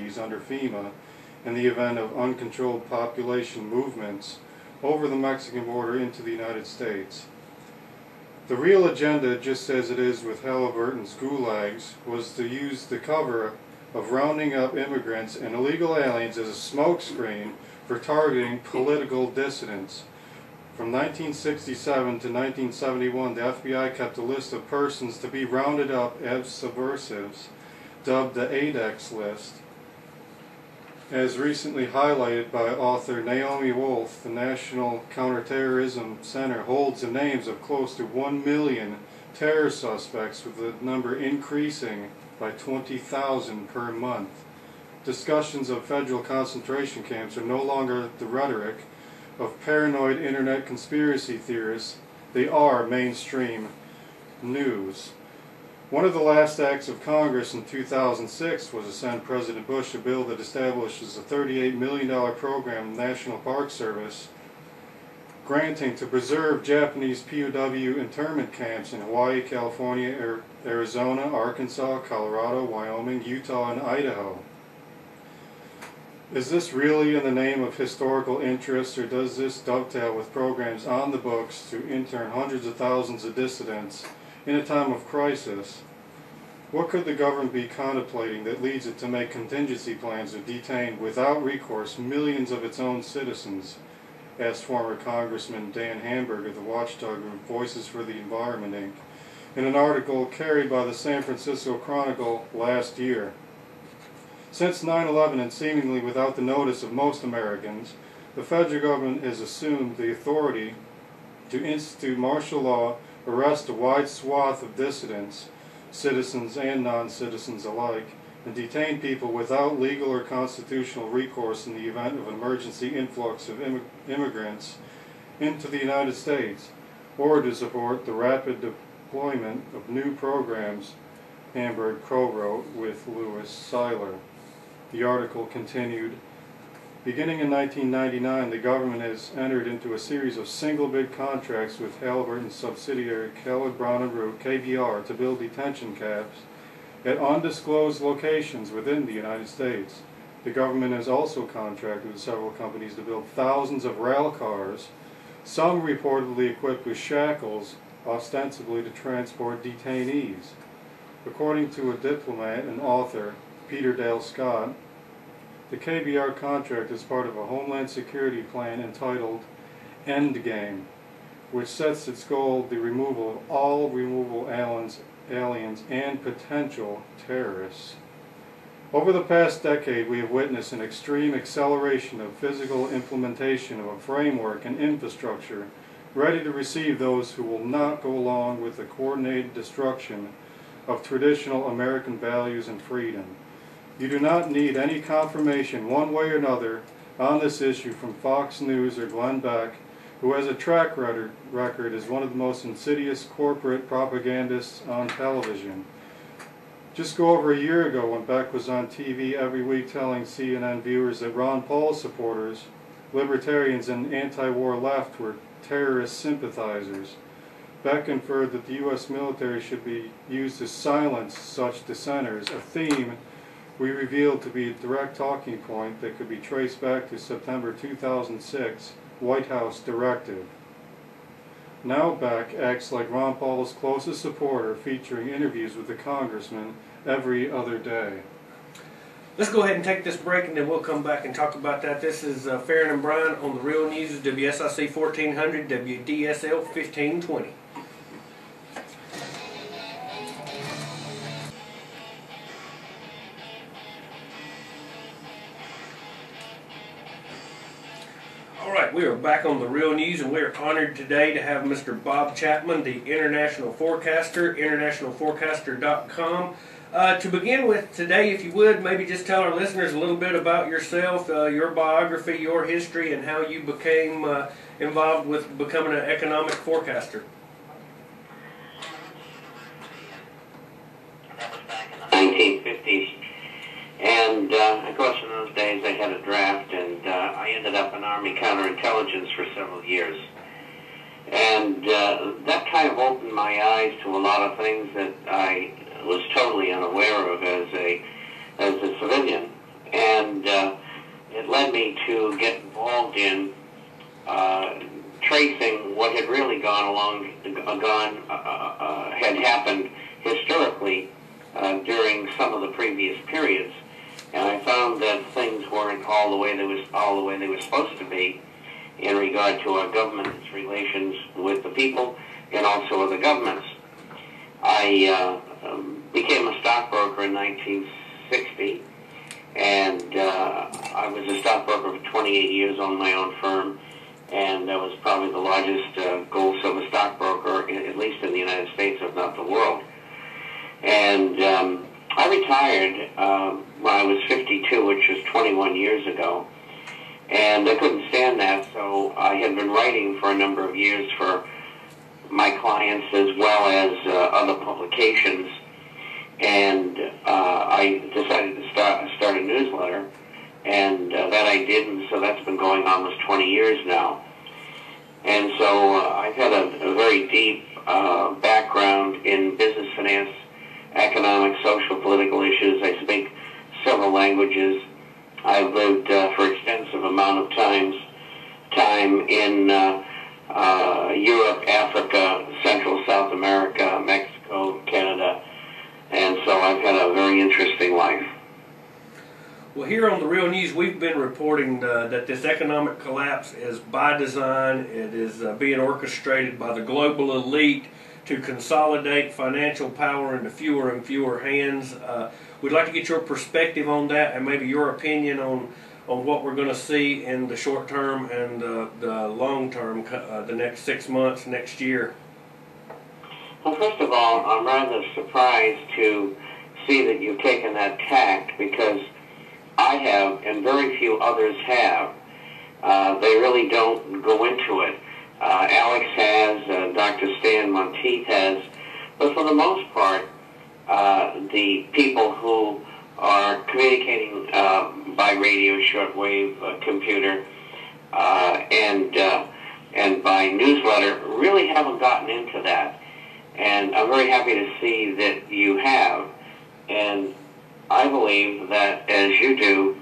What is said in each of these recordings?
under FEMA in the event of uncontrolled population movements over the Mexican border into the United States. The real agenda, just as it is with Halliburton's gulags, was to use the cover of rounding up immigrants and illegal aliens as a smokescreen for targeting political dissidents. From 1967 to 1971, the FBI kept a list of persons to be rounded up as subversives, dubbed the ADEX list. As recently highlighted by author Naomi Wolf, the National Counterterrorism Center holds the names of close to 1 million terror suspects, with the number increasing by 20,000 per month. Discussions of federal concentration camps are no longer the rhetoric of paranoid internet conspiracy theorists. They are mainstream news. One of the last acts of Congress in 2006 was to send President Bush a bill that establishes a $38 million program in the National Park Service, granting to preserve Japanese POW internment camps in Hawaii, California, Arizona, Arkansas, Colorado, Wyoming, Utah, and Idaho. Is this really in the name of historical interest, or does this dovetail with programs on the books to intern hundreds of thousands of dissidents in a time of crisis? What could the government be contemplating that leads it to make contingency plans to detain without recourse millions of its own citizens? Asked former Congressman Dan Hamburg of the watchdog group Voices for the Environment, Inc., in an article carried by the San Francisco Chronicle last year. Since 9/11, and seemingly without the notice of most Americans, the federal government has assumed the authority to institute martial law, arrest a wide swath of dissidents, citizens and non-citizens alike, and detain people without legal or constitutional recourse in the event of an emergency influx of immigrants into the United States, or to support the rapid deployment of new programs, Hamburg co-wrote with Louis Seiler. The article continued, beginning in 1999, the government has entered into a series of single bid contracts with Halliburton's subsidiary Kellogg Brown & Root, KBR, to build detention camps at undisclosed locations within the United States. The government has also contracted with several companies to build thousands of rail cars, some reportedly equipped with shackles, ostensibly to transport detainees. According to a diplomat and author, Peter Dale Scott, the KBR contract is part of a Homeland Security plan entitled Endgame, which sets its goal the removal of all removable aliens and potential terrorists. Over the past decade, we have witnessed an extreme acceleration of physical implementation of a framework and infrastructure ready to receive those who will not go along with the coordinated destruction of traditional American values and freedom. You do not need any confirmation one way or another on this issue from Fox News or Glenn Beck, who has a track record as one of the most insidious corporate propagandists on television. Just go over a year ago when Beck was on TV every week telling CNN viewers that Ron Paul supporters, libertarians, and anti-war left were terrorist sympathizers. Beck inferred that the U.S. military should be used to silence such dissenters, a theme we revealed to be a direct talking point that could be traced back to September 2006 White House directive. Now Beck acts like Ron Paul's closest supporter, featuring interviews with the congressman every other day. Let's go ahead and take this break, and then we'll come back and talk about that. This is Farron and Brian on the Real News, WSIC 1400, WDSL 1520. Alright, we are back on the Real News, and we are honored today to have Mr. Bob Chapman, the International Forecaster, internationalforecaster.com. To begin with today, if you would, maybe just tell our listeners a little bit about yourself, your biography, your history, and how you became involved with becoming an economic forecaster. That was back in the 1950s. And, of course, in those days I had a draft, and I ended up in Army counterintelligence for several years. And that kind of opened my eyes to a lot of things that I was totally unaware of as a civilian. and it led me to get involved in tracing what had really had happened historically during some of the previous periods, and I found that things weren't all the way they were supposed to be in regard to our government's relations with the people and also other governments. I became a stockbroker in 1960, and I was a stockbroker for 28 years on my own firm, and I was probably the largest gold-silver stockbroker, at least in the United States, if not the world. And I retired when I was 52, which was 21 years ago, and I couldn't stand that, so I had been writing for a number of years for my clients as well as other publications, and I decided to start a newsletter, and that I did, and so that's been going on almost 20 years now. And so I've had a very deep background in business, finance, economic, social, political issues. I speak several languages. I've lived for extensive amount of time in Europe, Africa, Central South America, Mexico, Canada, and so I've had a very interesting life. Well, here on the Real News, we've been reporting that this economic collapse is by design. It is being orchestrated by the global elite to consolidate financial power into fewer and fewer hands. We'd like to get your perspective on that and maybe your opinion on what we're going to see in the short term and the long term, the next 6 months, next year. Well, first of all, I'm rather surprised to see that you've taken that tact, because I have, and very few others have. They really don't go into it. Alex has, Dr. Stan Monteith has, but for the most part, the people who are communicating by radio, shortwave, computer, and by newsletter really haven't gotten into that. And I'm very happy to see that you have. And I believe that, as you do,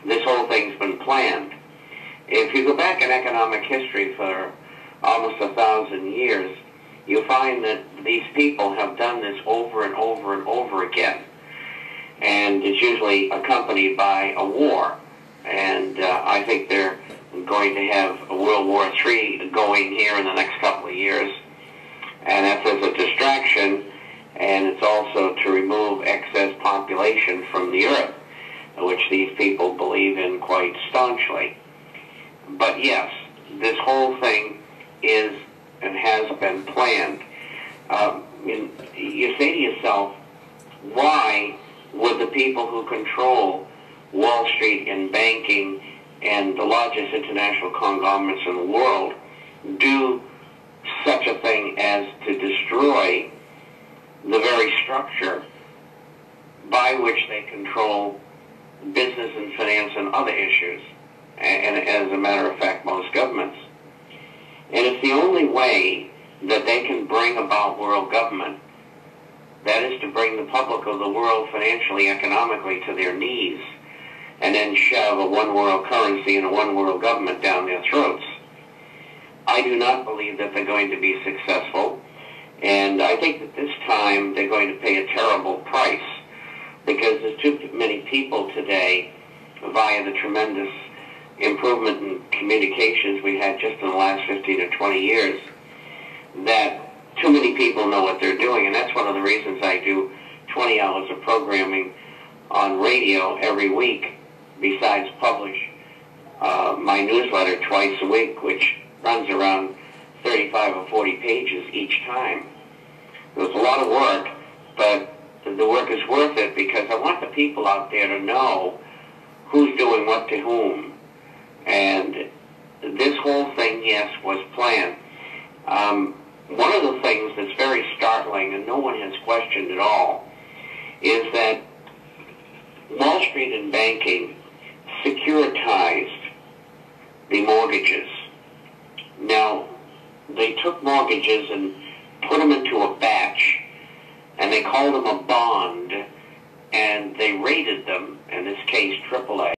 this whole thing's been planned. If you go back in economic history for almost 1,000 years, you find that these people have done this over and over and over again. And it's usually accompanied by a war. And I think they're going to have a World War III going here in the next couple of years. And that's as a distraction, and it's also to remove excess population from the earth, which these people believe in quite staunchly. But yes, this whole thing is and has been planned. You say to yourself, why would the people who control Wall Street and banking and the largest international conglomerates in the world do such a thing as to destroy the very structure by which they control business and finance and other issues, and as a matter of fact, most governments. And it's the only way that they can bring about world government, that is to bring the public of the world financially, economically to their knees, and then shove a one world currency and a one world government down their throats. I do not believe that they're going to be successful, and I think that this time they're going to pay a terrible price, because there's too many people today, via the tremendous improvement in communications we had just in the last 15 or 20 years, that too many people know what they're doing, and that's one of the reasons I do 20 hours of programming on radio every week, besides publish my newsletter twice a week, which runs around 35 or 40 pages each time. It was a lot of work, but the work is worth it, because I want the people out there to know who's doing what to whom. And this whole thing, yes, was planned. One of the things that's very startling, and no one has questioned at all, is that Wall Street and banking securitized the mortgages. Now, they took mortgages and put them into a batch, and they called them a bond, and they rated them, in this case AAA,